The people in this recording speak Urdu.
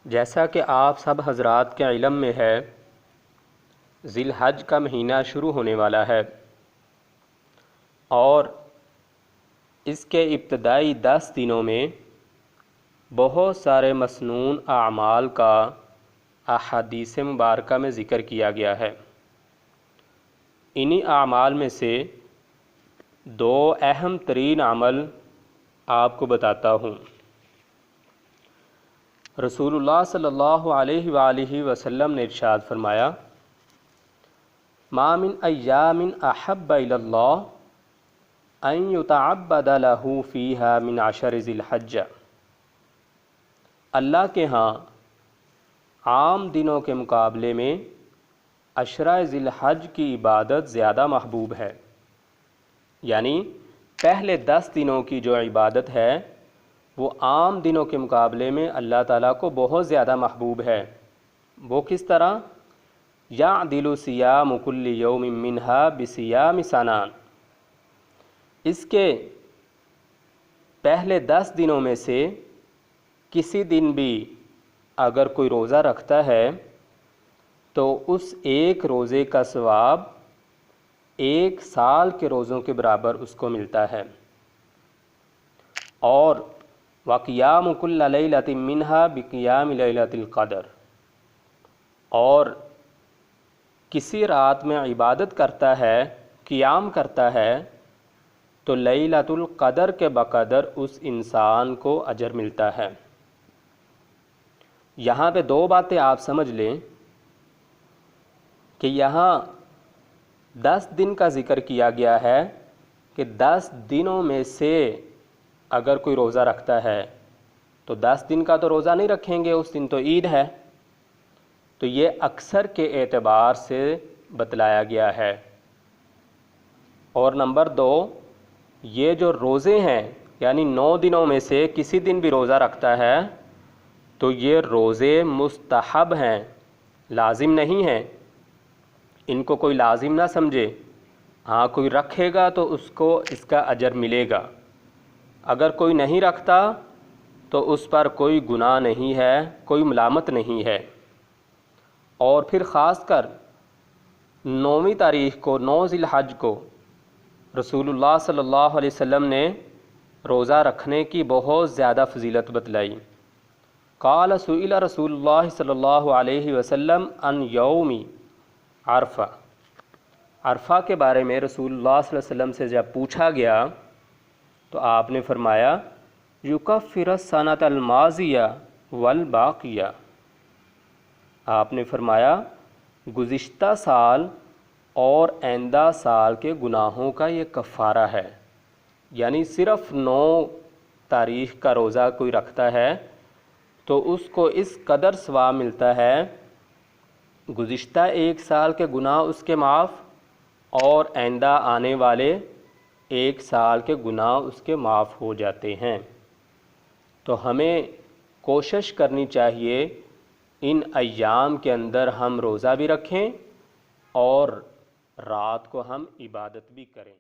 جیسا کہ آپ سب حضرات کے علم میں ہے، ذی الحج کا مہینہ شروع ہونے والا ہے اور اس کے ابتدائی 10 دنوں میں بہت سارے مسنون اعمال کا احادیث مبارکہ میں ذکر کیا گیا ہے۔ انہی اعمال میں سے 2 اہم ترین عمل آپ کو بتاتا ہوں۔ رسول اللہ صلی اللہ علیہ وآلہ وسلم نے ارشاد فرمایا، ما من ایام احب الی اللہ ان یتعبد لہ فیہا من عشر ذی الحج۔ اللہ کے ہاں عام دنوں کے مقابلے میں عشرہ ذی الحج کی عبادت زیادہ محبوب ہے، یعنی پہلے 10 دنوں کی جو عبادت ہے وہ عام دنوں کے مقابلے میں اللہ تعالیٰ کو بہت زیادہ محبوب ہے۔ وہ کس طرح؟ یعدل صیام کل یوم منہا بصیام سنہ۔ اس کے پہلے 10 دنوں میں سے کسی دن بھی اگر کوئی روزہ رکھتا ہے تو اس ایک روزے کا ثواب 1 سال کے روزوں کے برابر اس کو ملتا ہے۔ اور وَقِيَامُ كُلَّ لَيْلَةٍ مِّنْهَا بِقِيَامِ لَيْلَةِ الْقَدْرِ، اور کسی رات میں عبادت کرتا ہے، قیام کرتا ہے، تو لیلۃ القدر کے بقدر اس انسان کو اجر ملتا ہے۔ یہاں پہ 2 باتیں آپ سمجھ لیں کہ یہاں 10 دن کا ذکر کیا گیا ہے کہ 10 دنوں میں سے اگر کوئی روزہ رکھتا ہے تو 10 دن کا تو روزہ نہیں رکھیں گے، اس دن تو عید ہے، تو یہ اکثر کے اعتبار سے بتلایا گیا ہے۔ اور نمبر 2، یہ جو روزے ہیں یعنی 9 دنوں میں سے کسی دن بھی روزہ رکھتا ہے تو یہ روزے مستحب ہیں، لازم نہیں ہیں۔ ان کو کوئی لازم نہ سمجھے، ہاں کوئی رکھے گا تو اس کو اس کا اجر ملے گا، اگر کوئی نہیں رکھتا تو اس پر کوئی گناہ نہیں ہے، کوئی ملامت نہیں ہے۔ اور پھر خاص کر 9ویں تاریخ کو، 9 ذی الحج کو رسول اللہ صلی اللہ علیہ وسلم نے روزہ رکھنے کی بہت زیادہ فضیلت بتلائی۔ قال سئل رسول اللہ صلی اللہ علیہ وسلم عن یوم عرفہ۔ عرفہ کے بارے میں رسول اللہ صلی اللہ علیہ وسلم سے جب پوچھا گیا تو آپ نے فرمایا، یکفر السنۃ الماضیہ والباقیہ۔ آپ نے فرمایا گزشتہ سال اور آئندہ سال کے گناہوں کا یہ کفارہ ہے۔ یعنی صرف 9 تاریخ کا روزہ کوئی رکھتا ہے تو اس کو اس قدر ثواب ملتا ہے، گزشتہ 1 سال کے گناہ اس کے معاف اور آئندہ آنے والے 1 سال کے گناہ اس کے معاف ہو جاتے ہیں۔ تو ہمیں کوشش کرنی چاہیے ان ایام کے اندر ہم روزہ بھی رکھیں اور رات کو ہم عبادت بھی کریں۔